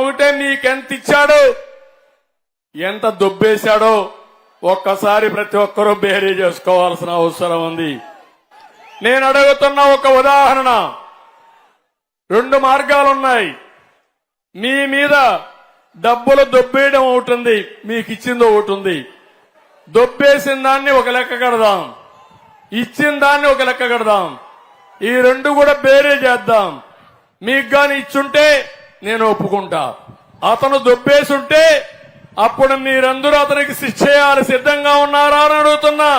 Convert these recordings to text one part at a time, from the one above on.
ఒకటే మీకెంత ఇచ్చాడో ఎంత దొబ్బేశాడో ఒక్కసారి ప్రతి ఒక్కరూ బేరీ చేసుకోవాల్సిన అవసరం ఉంది. నేను అడుగుతున్న ఒక ఉదాహరణ, 2 మార్గాలున్నాయి. మీ మీద డబ్బులు దొబ్బేయడం ఒకటి ఉంది, మీకు ఇచ్చింది ఒకటి ఉంది. దొబ్బేసిన దాన్ని ఒక లెక్క కడదాం, ఇచ్చిన దాన్ని ఒక లెక్క కడదాం. ఈ 2 కూడా బేరీ చేద్దాం. మీకు గాని ఇచ్చుంటే నేను ఒప్పుకుంటా, అతను దొబ్బేసుంటే అప్పుడు మీరందరూ అతనికి శిక్ష చేయాలి. సిద్ధంగా ఉన్నారా అని అడుగుతున్నా.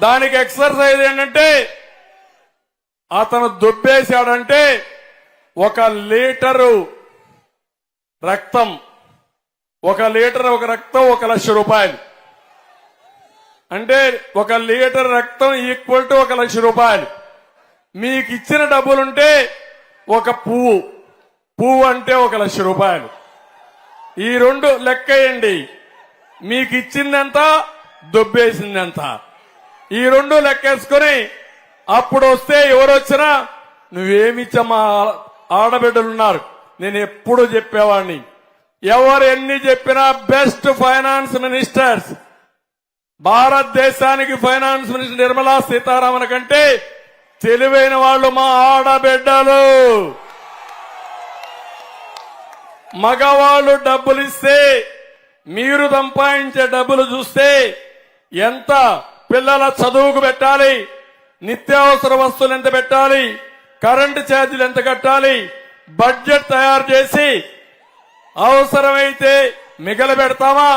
దానికి ఎక్సర్సైజ్ ఏంటంటే, అతను దొబ్బేశాడంటే 1 లీటరు రక్తం, 1 లీటర్ రక్తం 1 లక్ష రూపాయలు. అంటే 1 లీటర్ రక్తం ఈక్వల్ టు 1 లక్ష రూపాయలు. మీకు ఇచ్చిన డబ్బులుంటే ఒక పువ్వు అంటే 1 లక్ష రూపాయలు. ఈ 2 లెక్కేయండి. మీకు ఇచ్చిందెంత, దొబ్బేసిందెంత, ఈ 2 లెక్కేసుకుని అప్పుడు వస్తే ఎవరు వచ్చినా నువ్వేమిచ్చమ్మా, ఆడబిడ్డలున్నారు. నేను ఎప్పుడు చెప్పేవాడిని, ఎవరు ఎన్ని చెప్పినా బెస్ట్ ఫైనాన్స్ మినిస్టర్స్, భారతదేశానికి ఫైనాన్స్ మినిస్టర్ నిర్మలా సీతారామన్ కంటే తెలివైన వాళ్ళు మా ఆడబిడ్డలు. మగవాళ్ళు డబ్బులు ఇస్తే, మీరు సంపాదించే డబ్బులు చూస్తే ఎంత పిల్లల చదువుకు పెట్టాలి, నిత్యావసర వస్తువులు ఎంత పెట్టాలి, కరెంటు ఛార్జీలు ఎంత కట్టాలి, బడ్జెట్ తయారు చేసి అవసరమైతే మిగలబెడతామా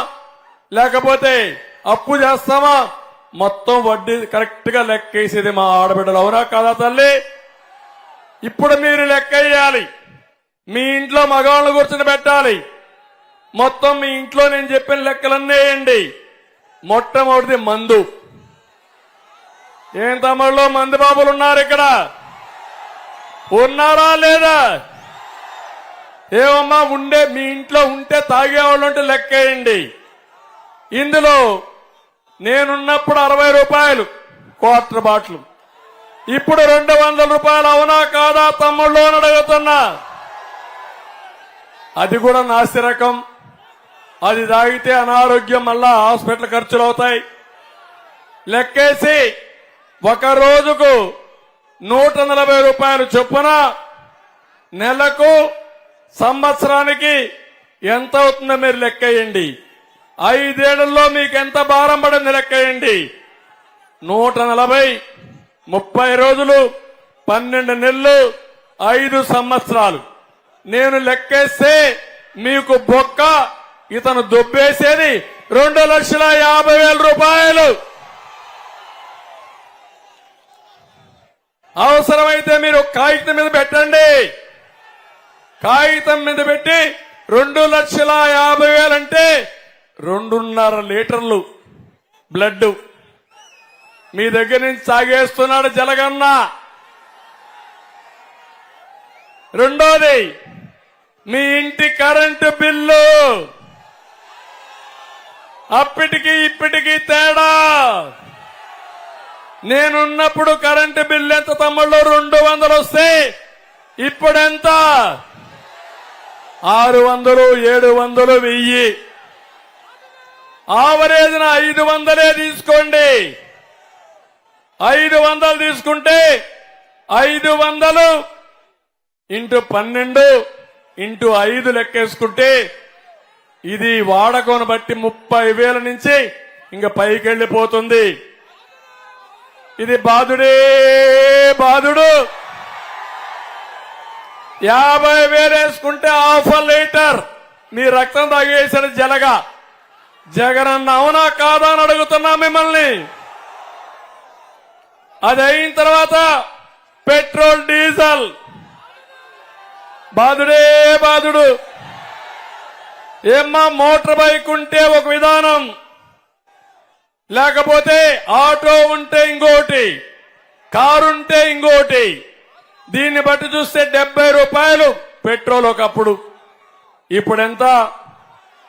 లేకపోతే అప్పు చేస్తామా, మొత్తం వడ్డీ కరెక్ట్ గా లెక్కేసేది మా ఆడబిడ్డలు. అవునా కాదా తల్లి? ఇప్పుడు మీరు లెక్కేయాలి. మీ ఇంట్లో మగవాళ్ళు కూర్చొని పెట్టాలి. మొత్తం మీ ఇంట్లో నేను చెప్పిన లెక్కలన్నీ వేయండి. మొట్టమొదటిది మందు. ఏం తమ్ముళ్ళు, మందు బాబులు ఉన్నారు ఇక్కడ? ఉన్నారా లేదా? ఏమమ్మా మీ ఇంట్లో ఉంటే తాగేవాళ్ళు ఉంటే లెక్కేయండి. ఇందులో నేనున్నప్పుడు 60 రూపాయలు క్వార్టర్ బాటిల్, ఇప్పుడు 200 రూపాయలు. అవునా కాదా తమ్ముళ్ళు అని అడుగుతున్నా. అది కూడా నాసి రకం. అది తాగితే అనారోగ్యం, మళ్ళా హాస్పిటల్ ఖర్చులు అవుతాయి. లెక్కేసి ఒక రోజుకు 140 రూపాయలు చొప్పున నెలకు సంవత్సరానికి ఎంత అవుతుందో మీరు లెక్కేయండి. 5 ఏళ్లలో మీకు ఎంత భారం పడింది లెక్కేయండి. 140 30 రోజులు 12 నెలలు 5 సంవత్సరాలు. నేను లెక్కేస్తే మీకు బొక్క ఇతను దొబ్బేసేది 2,50,000 రూపాయలు. అవసరమైతే మీరు కాగితం మీద పెట్టండి. కాగితం మీద పెట్టి 2,50,000 అంటే 2.5 లీటర్లు బ్లడ్ మీ దగ్గర నుంచి సాగేస్తున్నాడు జలగన్న. రెండోది, మీ ఇంటి కరెంటు బిల్లు. అప్పటికి ఇప్పటికి తేడా. నేనున్నప్పుడు కరెంటు బిల్లు ఎంత తమ్ముళ్ళు? 200 వస్తే ఇప్పుడెంత? 600, 700, 1000. ఆవరేజ్న 500 తీసుకోండి. 500 తీసుకుంటే 500 ఇంటూ 12 ఇంటూ 5 లెక్కేసుకుంటే ఇది వాడకం బట్టి 30,000 నుంచి ఇంకా పైకి వెళ్ళిపోతుంది. ఇది బాధుడే బాధుడు. 50,000 వేసుకుంటే 1/2 లీటర్ మీ రక్తం తాగేసాడు జలగా. జగనన్న అవునా కాదా అని అడుగుతున్నా మిమ్మల్ని. అది అయిన తర్వాత పెట్రోల్ డీజిల్ బాధుడే బాధుడు. ఏమ్మా, మోటార్ బైక్ ఉంటే ఒక విధానం, లేకపోతే ఆటో ఉంటే ఇంకోటి, కారు ఉంటే ఇంకోటి. దీన్ని బట్టి చూస్తే 70 రూపాయలు పెట్రోల్ ఒకప్పుడు. ఇప్పుడెంత?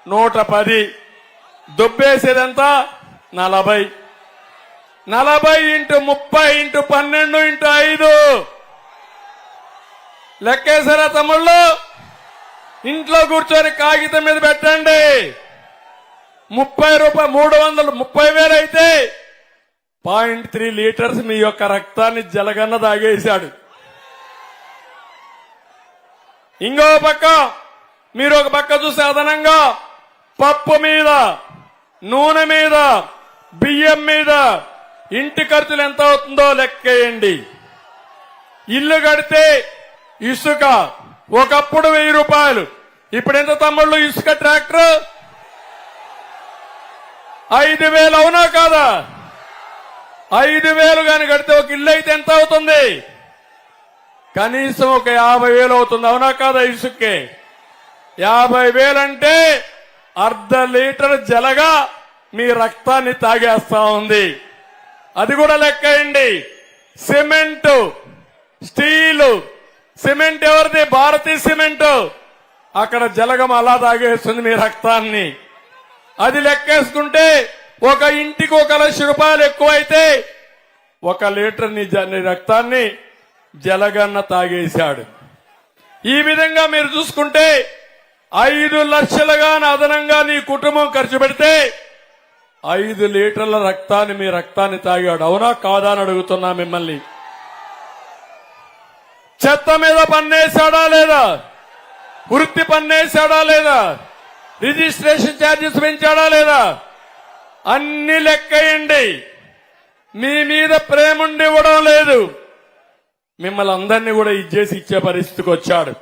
110. దుబ్బేసేదంత 40. 40 ఇంటూ 30 ఇంటూ 12 ఇంటూ 5 లెక్కేసారా తమ్ముళ్ళు? ఇంట్లో కూర్చొని కాగితం మీద పెట్టండి. 330,000 అయితే 0.3 లీటర్స్ మీ యొక్క రక్తాన్ని జలగన్న తాగేశాడు. ఇంకో పక్క మీరు ఒక పక్క చూస్తే అదనంగా పప్పు మీద, నూనె మీద, బియ్యం మీద ఇంటి ఖర్చులు ఎంత అవుతుందో లెక్కేయండి. ఇల్లు కడితే ఇసుక ఒకప్పుడు 1000 రూపాయలు, ఇప్పుడు ఎంత తమ్ముళ్ళు? ఇసుక ట్రాక్టర్ 5,000 అవునా కాదా? 5,000 గాని కడితే ఒక ఇల్లు అయితే ఎంత అవుతుంది? కనీసం ఒక 50,000 అవుతుంది, అవునా కాదా? ఇసుకే 50,000 అంటే 1/2 లీటర్ జలగా మీ రక్తాన్ని తాగేస్తా ఉంది. అది కూడా లెక్కేయండి. సిమెంటు, స్టీలు, సిమెంట్ ఎవరిది? భారతీయ సిమెంట్. అక్కడ జలగం అలా తాగేస్తుంది మీ రక్తాన్ని. అది లెక్కేసుకుంటే ఒక ఇంటికి 1,00,000 రూపాయలు ఎక్కువైతే 1 లీటర్ నీ రక్తాన్ని జలగన్న తాగేశాడు. ఈ విధంగా మీరు చూసుకుంటే 5 లక్షలుగా అదనంగా నీ కుటుంబం ఖర్చు పెడితే 5 లీటర్ల రక్తాన్ని మీ రక్తాన్ని తాగాడు, అవునా కాదా అని అడుగుతున్నా మిమ్మల్ని. చెత్త మీద పన్నేశాడా లేదా? వృత్తి పన్నేశాడా లేదా? రిజిస్ట్రేషన్ ఛార్జెస్ పెంచాడా లేదా? అన్ని లెక్కేయండి. మీ మీద ప్రేమ ఉండి ఇవ్వడం లేదు, మిమ్మల్ని అందరినీ కూడా ఇచ్చేసి ఇచ్చే పరిస్థితికి వచ్చాడు.